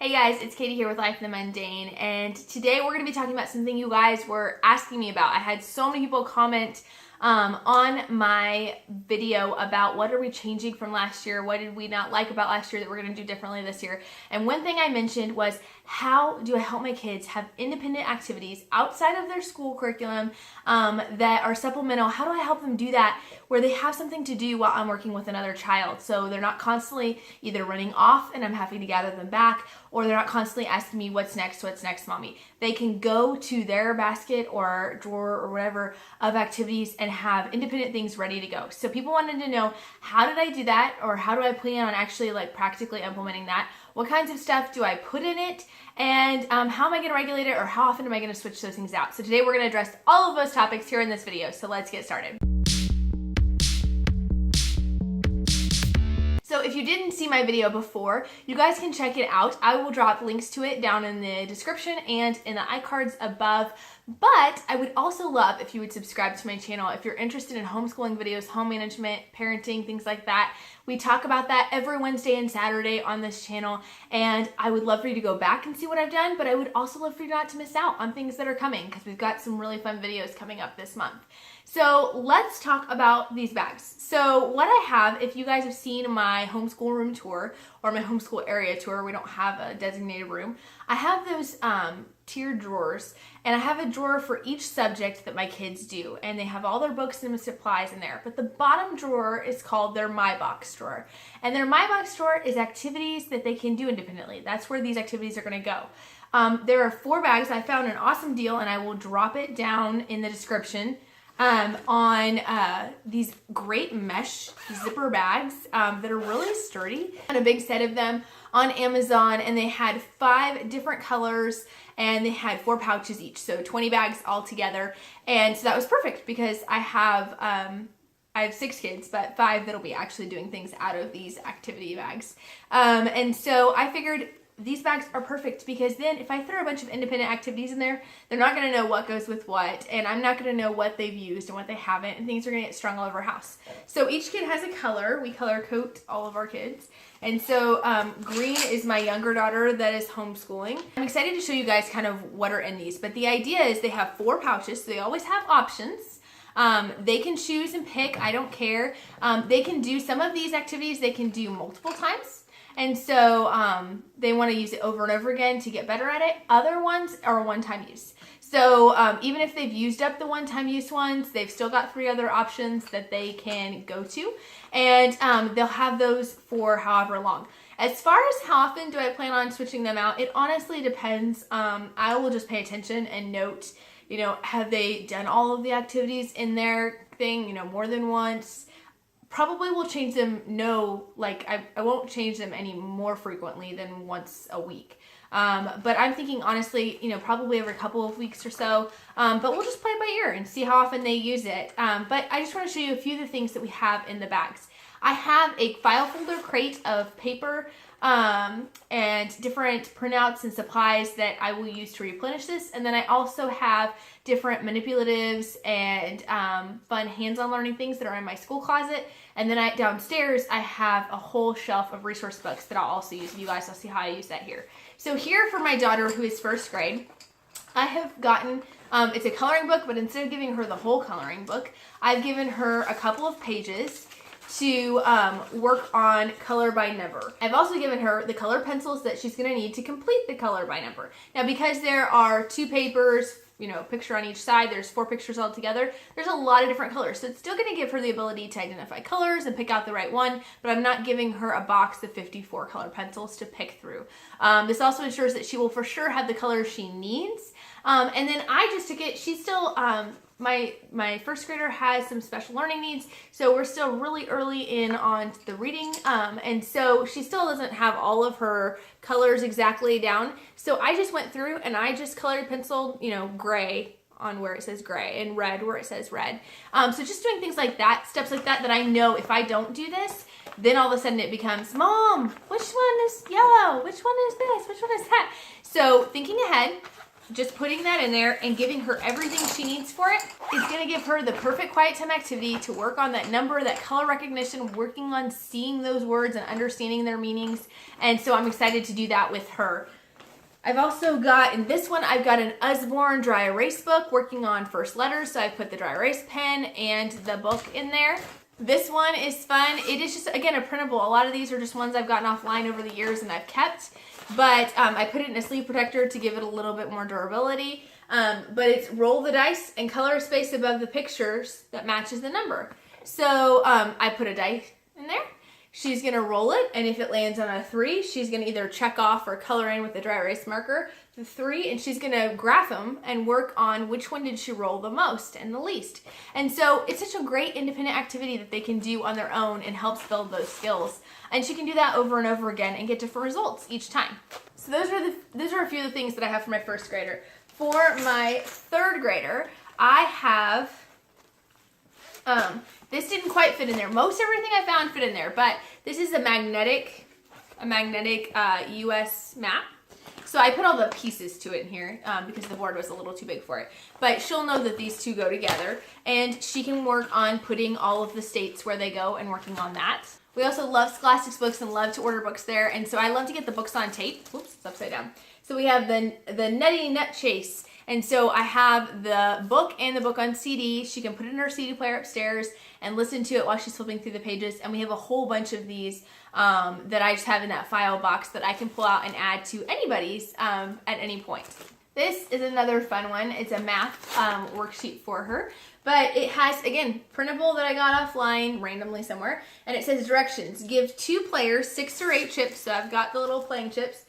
Hey guys, it's Katie here with Life in the Mundane, and today we're going to be talking about something you guys were asking me about. I had so many people comment on my video about what are we changing from last year, what did we not like about last year that we're going to do differently this year. And one thing I mentioned was, how do I help my kids have independent activities outside of their school curriculum that are supplemental? How do I help them do that where they have something to do while I'm working with another child, so they're not constantly either running off and I'm having to gather them back, or they're not constantly asking me, what's next, mommy? They can go to their basket or drawer or whatever of activities and have independent things ready to go. So people wanted to know, how did I do that? Or how do I plan on actually practically implementing that? What kinds of stuff do I put in it? And how am I gonna regulate it, or how often am I gonna switch those things out? So today we're gonna address all of those topics here in this video. So let's get started. So if you didn't see my video before, you guys can check it out. I will drop links to it down in the description and in the iCards above. But I would also love if you would subscribe to my channel if you're interested in homeschooling videos, home management, parenting, things like that. We talk about that every Wednesday and Saturday on this channel, and I would love for you to go back and see what I've done, but I would also love for you not to miss out on things that are coming, because we've got some really fun videos coming up this month. So let's talk about these bags. So what I have, if you guys have seen my homeschool room tour or my homeschool area tour, we don't have a designated room, I have those tiered drawers, and I have a drawer for each subject that my kids do, and they have all their books and supplies in there. But the bottom drawer is called their My Box drawer, and their My Box drawer is activities that they can do independently. That's where these activities are going to go. There are 4 bags. I found an awesome deal, and I will drop it down in the description on these great mesh zipper bags that are really sturdy, and a big set of them on Amazon, and they had 5 different colors, and they had 4 pouches each, so 20 bags all together. And so that was perfect because I have 6 kids, but 5 that'll be actually doing things out of these activity bags. And so I figured these bags are perfect, because then if I throw a bunch of independent activities in there, they're not going to know what goes with what, and I'm not going to know what they've used and what they haven't, and things are going to get strung all over our house. So each kid has a color. We color code all of our kids. And so green is my younger daughter that is homeschooling. I'm excited to show you guys kind of what are in these, but the idea is they have 4 pouches, so they always have options. They can choose and pick, I don't care. They can do some of these activities, they can do multiple times. And so they want to use it over and over again to get better at it. Other ones are one-time use. So even if they've used up the one-time use ones, they've still got 3 other options that they can go to. And they'll have those for however long. As far as how often do I plan on switching them out, it honestly depends. I will just pay attention and note, have they done all of the activities in their thing, more than once? Probably will change them, I won't change them any more frequently than once a week. But I'm thinking, honestly, probably every couple of weeks or so. But we'll just play it by ear and see how often they use it. But I just want to show you a few of the things that we have in the bags. I have a file folder crate of paper and different printouts and supplies that I will use to replenish this. And then I also have different manipulatives and fun hands-on learning things that are in my school closet. And then downstairs, I have a whole shelf of resource books that I'll also use. You guys will see how I use that here. So here for my daughter, who is 1st grade, I have gotten, it's a coloring book, but instead of giving her the whole coloring book, I've given her a couple of pages to work on color by number. I've also given her the color pencils that she's gonna need to complete the color by number. Now, because there are 2 papers, a picture on each side, there's 4 pictures all together, there's a lot of different colors. So it's still gonna give her the ability to identify colors and pick out the right one, but I'm not giving her a box of 54 color pencils to pick through. This also ensures that she will for sure have the colors she needs. And then I just took it, she's still, my 1st grader has some special learning needs, so we're still really early in on the reading, and so she still doesn't have all of her colors exactly down. So I just went through and I just colored pencil, gray on where it says gray and red where it says red. So just doing things like that, steps like that I know if I don't do this, then all of a sudden it becomes, Mom, which one is yellow? Which one is this? Which one is that? So thinking ahead, just putting that in there and giving her everything she needs for it is gonna give her the perfect quiet time activity to work on that number, that color recognition, working on seeing those words and understanding their meanings. And so I'm excited to do that with her. I've also got, in this one, I've got an Usborne dry erase book working on first letters. So I put the dry erase pen and the book in there. This one is fun. It is just, again, a printable. A lot of these are just ones I've gotten offline over the years and I've kept. But I put it in a sleeve protector to give it a little bit more durability. But it's roll the dice and color a space above the pictures that matches the number. So I put a dice in there. She's gonna roll it, and if it lands on a 3, she's gonna either check off or color in with the dry erase marker the 3, and she's gonna graph them and work on which one did she roll the most and the least. And so it's such a great independent activity that they can do on their own and helps build those skills. And she can do that over and over again and get different results each time. So those are a few of the things that I have for my first grader. For my third grader, I have this didn't quite fit in there. Most everything I found fit in there, but this is a magnetic US map. So I put all the pieces to it in here because the board was a little too big for it. But she'll know that these two go together, and she can work on putting all of the states where they go and working on that. We also love Scholastics books and love to order books there, and so I love to get the books on tape. Oops, it's upside down. So we have the Nutty Nut Chase. And so I have the book and the book on CD. She can put it in her CD player upstairs and listen to it while she's flipping through the pages. And we have a whole bunch of these that I just have in that file box that I can pull out and add to anybody's at any point. This is another fun one. It's a math worksheet for her. But it has, again, printable that I got offline randomly somewhere. And it says directions. Give 2 players 6 or 8 chips. So I've got the little playing chips.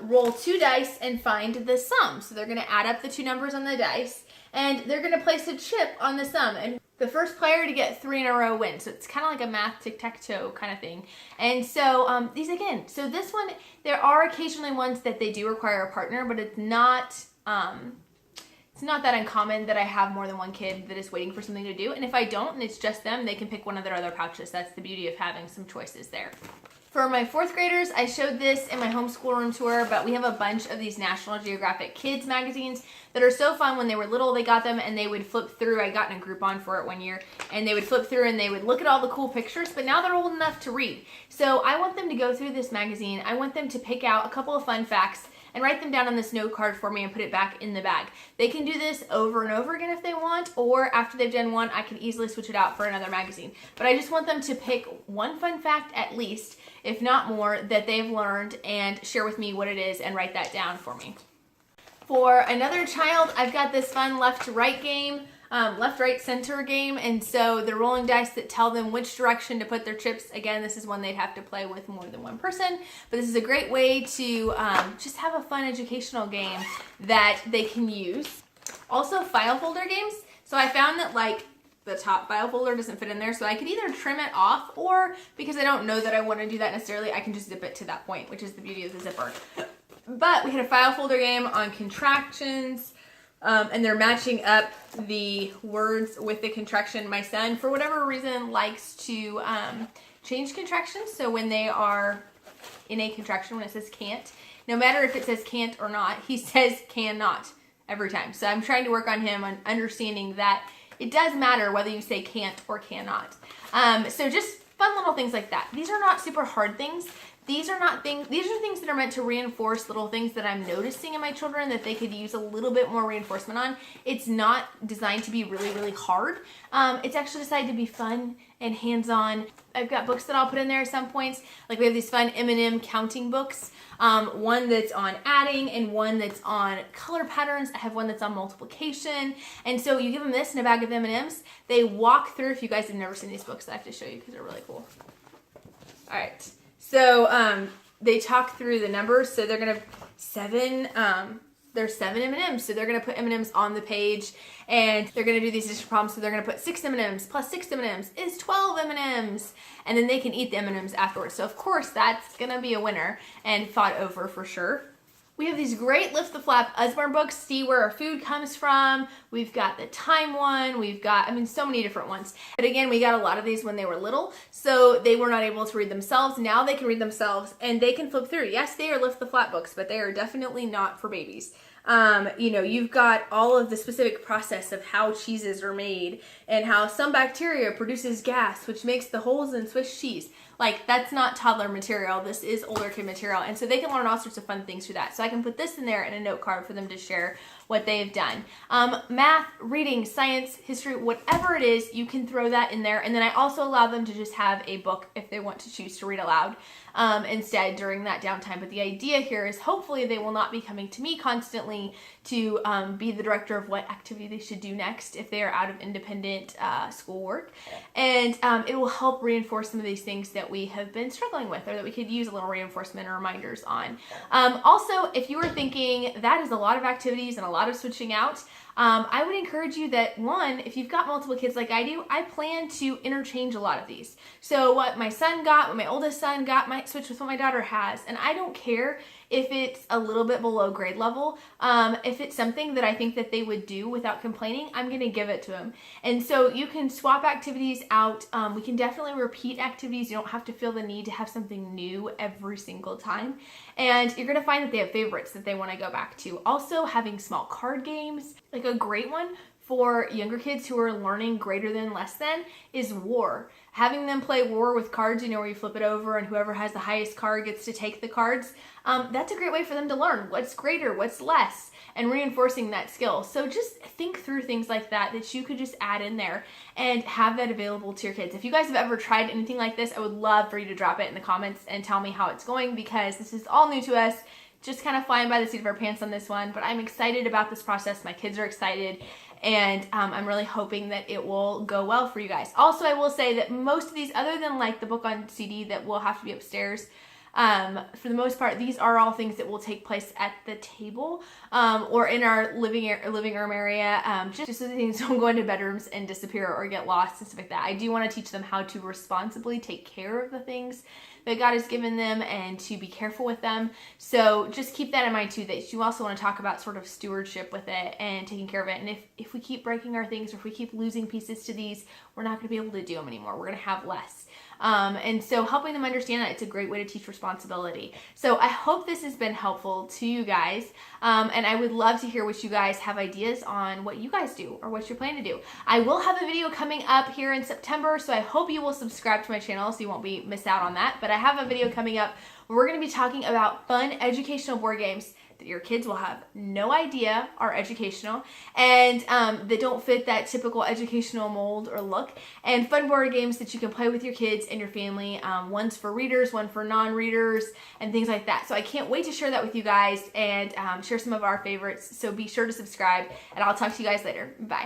Roll 2 dice and find the sum. So they're going to add up the 2 numbers on the dice, and they're going to place a chip on the sum. And the first player to get 3 in a row wins. So it's kind of like a math tic-tac-toe kind of thing. And so these again, so this one, there are occasionally ones that they do require a partner, but it's not that uncommon that I have more than one kid that is waiting for something to do. And if I don't, and it's just them, they can pick one of their other pouches. That's the beauty of having some choices there. For my 4th graders, I showed this in my homeschool room tour, but we have a bunch of these National Geographic Kids magazines that are so fun. When they were little, they got them and they would flip through. I got in a Groupon for it one year, and they would flip through and they would look at all the cool pictures, but now they're old enough to read. So I want them to go through this magazine. I want them to pick out a couple of fun facts and write them down on this note card for me and put it back in the bag. They can do this over and over again if they want, or after they've done one, I can easily switch it out for another magazine. But I just want them to pick one fun fact at least, if not more, that they've learned and share with me what it is and write that down for me. For another child, I've got this fun left-right game, left-right-center game, and so they're rolling dice that tell them which direction to put their chips. Again, this is one they'd have to play with more than one person, but this is a great way to just have a fun educational game that they can use. Also, file folder games. So I found that the top file folder doesn't fit in there, so I could either trim it off, or because I don't know that I want to do that necessarily, I can just zip it to that point, which is the beauty of the zipper. But we had a file folder game on contractions, and they're matching up the words with the contraction. My son, for whatever reason, likes to change contractions, so when they are in a contraction, when it says can't, no matter if it says can't or not, he says cannot every time. So I'm trying to work on him on understanding that it does matter whether you say can't or cannot. So just fun little things like that. These are not super hard things. These are things that are meant to reinforce little things that I'm noticing in my children that they could use a little bit more reinforcement on. It's not designed to be really, really hard. It's actually designed to be fun and hands-on. I've got books that I'll put in there at some points. Like we have these fun M&M counting books. One that's on adding and one that's on color patterns. I have one that's on multiplication. And so you give them this in a bag of M&Ms. They walk through. If you guys have never seen these books, I have to show you because they're really cool. All right. So they talk through the numbers. So they're gonna there's 7 M&Ms. So they're gonna put M&Ms on the page, and they're gonna do these addition problems. So they're gonna put 6 M&Ms plus 6 M&Ms is 12 M&Ms, and then they can eat the M&Ms afterwards. So of course that's gonna be a winner and fought over for sure. We have these great Lift the Flap Usborne books, See Where Our Food Comes From. We've got the Time one. We've got, so many different ones. But again, we got a lot of these when they were little, so they were not able to read themselves. Now they can read themselves and they can flip through. Yes, they are Lift the Flap books, but they are definitely not for babies. You've got all of the specific process of how cheeses are made and how some bacteria produces gas, which makes the holes in Swiss cheese. Like, that's not toddler material. This is older kid material. And so they can learn all sorts of fun things through that. So I can put this in there in a note card for them to share what they've done. Math, reading, science, history, whatever it is, you can throw that in there. And then I also allow them to just have a book if they want to choose to read aloud instead during that downtime. But the idea here is hopefully they will not be coming to me constantly to be the director of what activity they should do next if they are out of independent schoolwork. And it will help reinforce some of these things that we have been struggling with or that we could use a little reinforcement or reminders on. Also, if you are thinking that is a lot of activities and a lot of switching out, I would encourage you that, one, if you've got multiple kids like I do, I plan to interchange a lot of these. So what my son got, what my oldest son got, might switch with what my daughter has. And I don't care if it's a little bit below grade level. If it's something that I think that they would do without complaining, I'm going to give it to them. And so you can swap activities out. We can definitely repeat activities. You don't have to feel the need to have something new every single time. And you're going to find that they have favorites that they want to go back to. Also, having small card games, like a great one for younger kids who are learning greater than, less than, is War. Having them play War with cards, where you flip it over and whoever has the highest card gets to take the cards. That's a great way for them to learn what's greater, what's less, and reinforcing that skill. So just think through things like that you could just add in there and have that available to your kids. If you guys have ever tried anything like this, I would love for you to drop it in the comments and tell me how it's going, because this is all new to us. Just kind of flying by the seat of our pants on this one, but I'm excited about this process. My kids are excited, and I'm really hoping that it will go well for you guys. Also, I will say that most of these, other than like the book on CD that will have to be upstairs, for the most part, these are all things that will take place at the table or in our living room area, just so that things don't go into bedrooms and disappear or get lost and stuff like that. I do want to teach them how to responsibly take care of the things that God has given them and to be careful with them. So just keep that in mind too, that you also want to talk about sort of stewardship with it and taking care of it. And if we keep breaking our things, or if we keep losing pieces to these, we're not going to be able to do them anymore. We're going to have less. And so helping them understand that it's a great way to teach responsibility. So I hope this has been helpful to you guys. And I would love to hear what you guys have ideas on what you guys do or what you're planning to do. I will have a video coming up here in September, so I hope you will subscribe to my channel so you won't miss out on that. But I have a video coming up where we're going to be talking about fun educational board games that your kids will have no idea are educational and that don't fit that typical educational mold or look, and fun board games that you can play with your kids and your family. One's for readers, one for non-readers, and things like that. So I can't wait to share that with you guys and share some of our favorites. So be sure to subscribe, and I'll talk to you guys later. Bye.